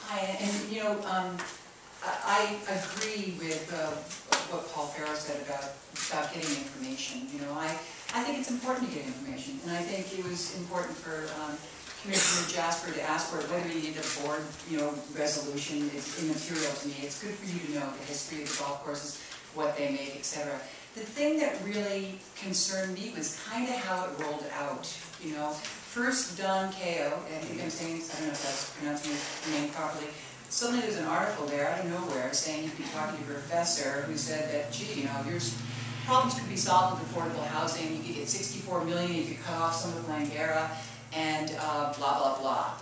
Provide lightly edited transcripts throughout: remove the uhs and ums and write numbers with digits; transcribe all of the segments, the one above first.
Hi, and you know, I agree with what Paul Farrow said about getting information. You know, I think it's important to get information, and I think it was important for Commissioner Jasper to ask for it. Whether you need a board, resolution is immaterial to me. It's good for you to know the history of the golf courses, what they make, etc. The thing that really concerned me was kind of how it rolled out. You know, first Don Kao, I think I'm saying, I don't know if I was pronouncing his name properly. Suddenly there's an article there out of nowhere saying he'd be talking to a professor who said that, gee, your problems could be solved with affordable housing. You could get $64 million if you cut off some of Langara, and blah blah blah.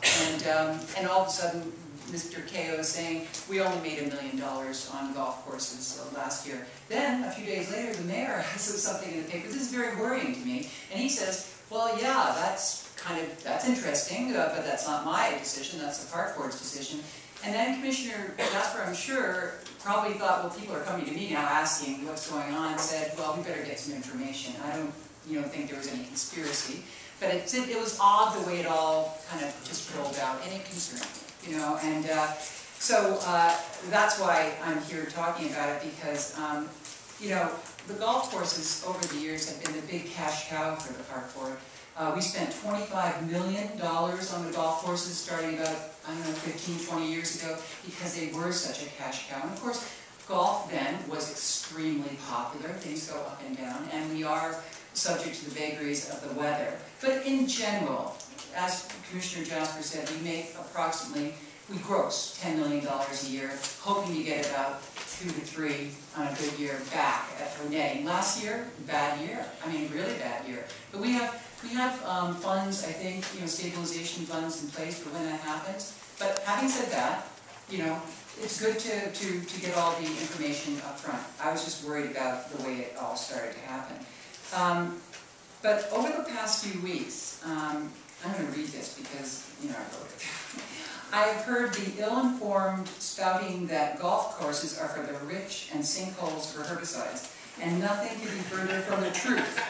And all of a sudden, Mr. Kao is saying we only made $1 million on golf courses last year. Then a few days later, the mayor says something in the paper. This is very worrying to me, and he says, well, yeah, that's interesting, but that's not my decision. That's the park board's decision. And then Commissioner Jasper, I'm sure, probably thought, well, people are coming to me now asking what's going on, and said, well, we better get some information. I don't, think there was any conspiracy, but it was odd the way it all kind of just rolled out, and it concerned me, and so that's why I'm here talking about it, because, the golf courses over the years have been the big cash cow for the park board. We spent $25 million on the golf courses starting about, 15, 20 years ago, because they were such a cash cow. And of course, golf then was extremely popular. Things go up and down, and we are subject to the vagaries of the weather. But in general, as Commissioner Jasper said, we gross $10 million a year, hoping to get about 2 to 3 on a good year back for netting. Last year, bad year. Really bad year. But we have funds, I think, stabilization funds in place for when that happens. But having said that, it's good to get all the information up front. I was just worried about the way it all started to happen. But over the past few weeks, I'm going to read this because, I wrote it. I have heard the ill-informed spouting that golf courses are for the rich and sinkholes for herbicides, and nothing could be further from the truth.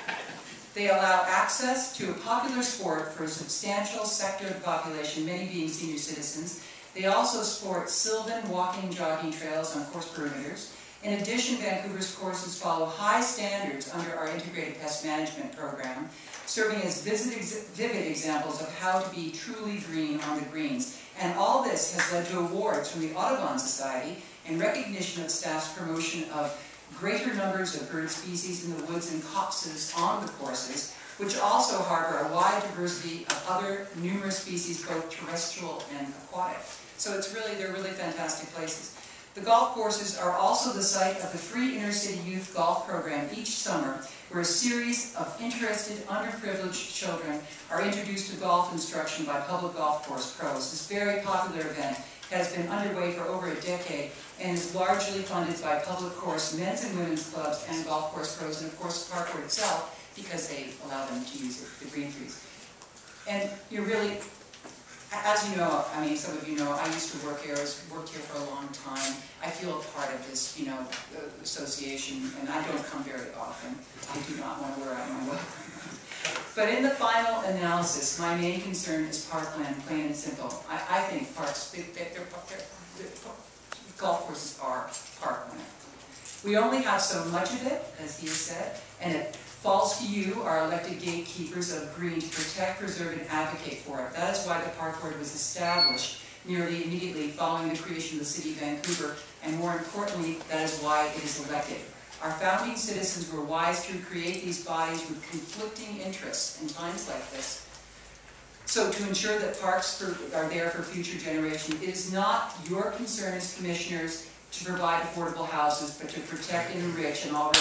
They allow access to a popular sport for a substantial sector of the population, many being senior citizens. They also sport sylvan walking, jogging trails on course perimeters. In addition, Vancouver's courses follow high standards under our integrated pest management program, serving as vivid examples of how to be truly green on the greens. And all this has led to awards from the Audubon Society in recognition of staff's promotion of greater numbers of bird species in the woods and copses on the courses, which also harbor a wide diversity of other numerous species, both terrestrial and aquatic. So they're really fantastic places. The golf courses are also the site of the free inner-city youth golf program each summer, where a series of interested, underprivileged children are introduced to golf instruction by public golf course pros. This very popular event has been underway for over a decade and is largely funded by public course men's and women's clubs and golf course pros, and of course the park board itself, because they allow them to use the green trees. And really, as you know, some of you know, I used to work here. I worked here for a long time. I feel a part of this, association, and I don't come very often. I do not want to wear out my welcome. But in the final analysis, my main concern is parkland, plain and simple. I think parks, golf courses are parkland. We only have so much of it, as he has said, and it falls to you, our elected gatekeepers of green, to protect, preserve, and advocate for it. That is why the park board was established nearly immediately following the creation of the city of Vancouver, and more importantly, that is why it is elected. Our founding citizens were wise to create these bodies with conflicting interests in times like this. So to ensure that parks are there for future generations, it is not your concern as commissioners to provide affordable houses, but to protect and enrich an already